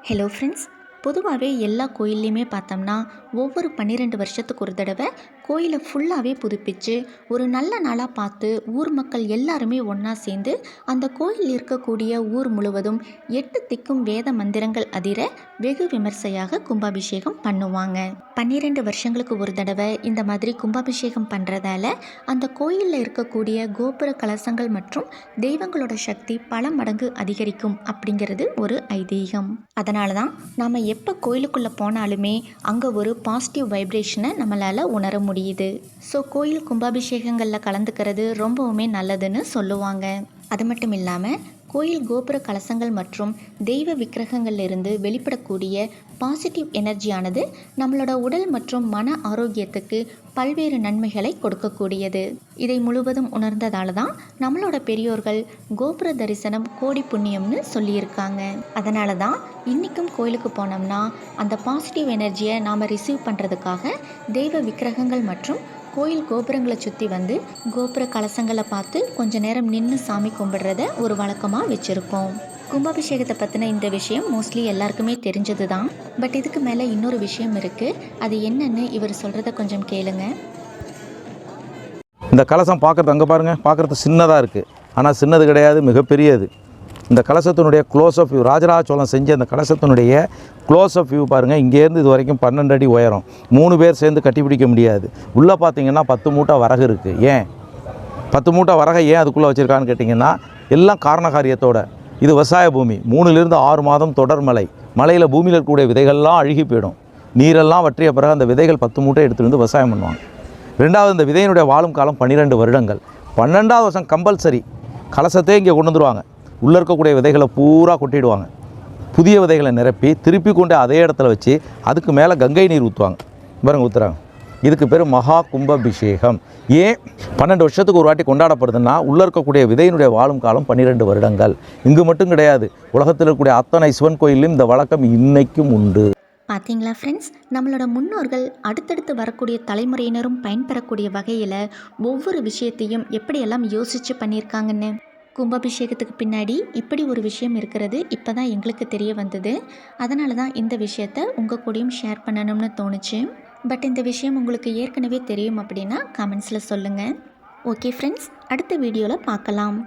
Hello friends, பொதுவாகவே எல்லா கோயில்லையுமே பார்த்தோம்னா ஒவ்வொரு 12 வருஷத்துக்கு ஒரு தடவை கோயிலை ஃபுல்லாகவே புதுப்பிச்சு ஒரு நல்ல நாளாக பார்த்து ஊர் மக்கள் எல்லாருமே ஒன்றா சேர்ந்து அந்த கோயில் இருக்கக்கூடிய ஊர் முழுவதும் 8 திக்கும் வேத மந்திரங்கள் அதிர வெகு விமர்சையாக கும்பாபிஷேகம் பண்ணுவாங்க. 12 வருஷங்களுக்கு ஒரு தடவை இந்த மாதிரி கும்பாபிஷேகம் பண்ணுறதால அந்த கோயிலில் இருக்கக்கூடிய கோபுர கலசங்கள் மற்றும் தெய்வங்களோட சக்தி பல மடங்கு அதிகரிக்கும் அப்படிங்கிறது ஒரு ஐதீகம். அதனால தான் நாம் எப்போ கோயிலுக்குள்ளே போனாலுமே அங்கே ஒரு பாசிட்டிவ் வைப்ரேஷனை நம்மளால் உணர முடியுது. ஸோ கோயில் கும்பாபிஷேகங்களில் கலந்துக்கிறது ரொம்பவுமே நல்லதுன்னு சொல்லுவாங்க. அது மட்டும் இல்லாமல் கோயில் கோபுர கலசங்கள் மற்றும் தெய்வ விக்கிரகங்கள்லிருந்து வெளிப்படக்கூடிய பாசிட்டிவ் எனர்ஜியானது நம்மளோட உடல் மற்றும் மன ஆரோக்கியத்துக்கு பல்வேறு நன்மைகளை கொடுக்கக்கூடியது. இதை முழுவதும் உணர்ந்ததால தான் நம்மளோட பெரியோர்கள் கோபுர தரிசனம் கோடி புண்ணியம்னு சொல்லியிருக்காங்க. அதனால தான் இன்றைக்கும் கோயிலுக்கு போனோம்னா அந்த பாசிட்டிவ் எனர்ஜியை நாம் ரிசீவ் பண்ணுறதுக்காக தெய்வ விக்கிரகங்கள் மற்றும் கோயில் கோபுரங்களை சுற்றி வந்து கோபுர கலசங்களை பார்த்து கொஞ்ச நேரம் நின்று சாமி கும்பிடுறத ஒரு வழக்கமாக வச்சுருக்கோம். கும்பாபிஷேகத்தை பற்றின இந்த விஷயம் மோஸ்ட்லி எல்லாருக்குமே தெரிஞ்சது தான். பட் இதுக்கு மேலே இன்னொரு விஷயம் இருக்குது. அது என்னன்னு இவர் சொல்கிறத கொஞ்சம் கேளுங்க. இந்த கலசம் பார்க்குறது அங்கே பாருங்கள், பார்க்குறது சின்னதாக இருக்குது. ஆனால் சின்னது கிடையாது, மிகப்பெரியது. இந்த கலசத்தினுடைய close of view, Rajaraja Cholan செஞ்ச அந்த கலசத்தினுடைய க்ளோஸ் ஆஃப் வியூ பாருங்கள். இங்கேருந்து இது வரைக்கும் 12 அடி உயரம். 3 பேர் சேர்ந்து கட்டிப்பிடிக்க முடியாது. உள்ளே பார்த்தீங்கன்னா 10 மூட்டை வரகு இருக்குது. ஏன் 10 மூட்டை வரகை ஏன் அதுக்குள்ளே வச்சுருக்கான்னு கேட்டிங்கன்னா, எல்லாம் காரணகாரியத்தோட. இது விவசாய பூமி. 3லிருந்து 6 மாதம் தொடர் மழை. மழையில் பூமியில் இருக்கக்கூடிய விதைகள்லாம் அழுகி போயிடும். நீரெல்லாம் வற்றிய பிறகு அந்த விதைகள் 10 மூட்டை எடுத்துகிட்டு வந்து விவசாயம் பண்ணுவாங்க. ரெண்டாவது, இந்த விதையினுடைய வாழும் காலம் 12 வருடங்கள். 12ஆவது வருஷம் கம்பல்சரி கலசத்தையே இங்கே கொண்டு வந்துடுவாங்க. உள்ளே இருக்கக்கூடிய விதைகளை பூரா கொட்டிடுவாங்க. புதிய விதைகளை நிரப்பி திருப்பி கொண்டு அதே இடத்துல வச்சு அதுக்கு மேலே கங்கை நீர் ஊற்றுவாங்க. பாருங்க, ஊற்றுறாங்க. இதுக்கு பேர் மகா கும்பாபிஷேகம். ஏன் 12 வருஷத்துக்கு ஒரு வாட்டி கொண்டாடப்படுதுன்னா, உள்ளே இருக்கக்கூடிய விதையினுடைய வாழும் காலம் 12 வருடங்கள். இங்கு மட்டும் கிடையாது, உலகத்தில் இருக்கக்கூடிய அத்தனை சிவன் கோயிலும் இந்த வழக்கம் இன்னைக்கும் உண்டு. பார்த்தீங்களா ஃப்ரெண்ட்ஸ், நம்மளோட முன்னோர்கள் அடுத்தடுத்து வரக்கூடிய தலைமுறையினரும் பயன்பெறக்கூடிய வகையில் ஒவ்வொரு விஷயத்தையும் எப்படியெல்லாம் யோசித்து பண்ணியிருக்காங்கன்னு. கும்பாபிஷேகத்துக்கு பின்னாடி இப்படி ஒரு விஷயம் இருக்கிறது இப்போ தான் எங்களுக்கு தெரிய வந்தது. அதனால தான் இந்த விஷயத்தை உங்கள் கூடயும் ஷேர் பண்ணணும்னு தோணுச்சு. பட் இந்த விஷயம் உங்களுக்கு ஏற்கனவே தெரியும் அப்படின்னா கமெண்ட்ஸில் சொல்லுங்கள். ஓகே ஃப்ரெண்ட்ஸ், அடுத்த வீடியோவில் பார்க்கலாம்.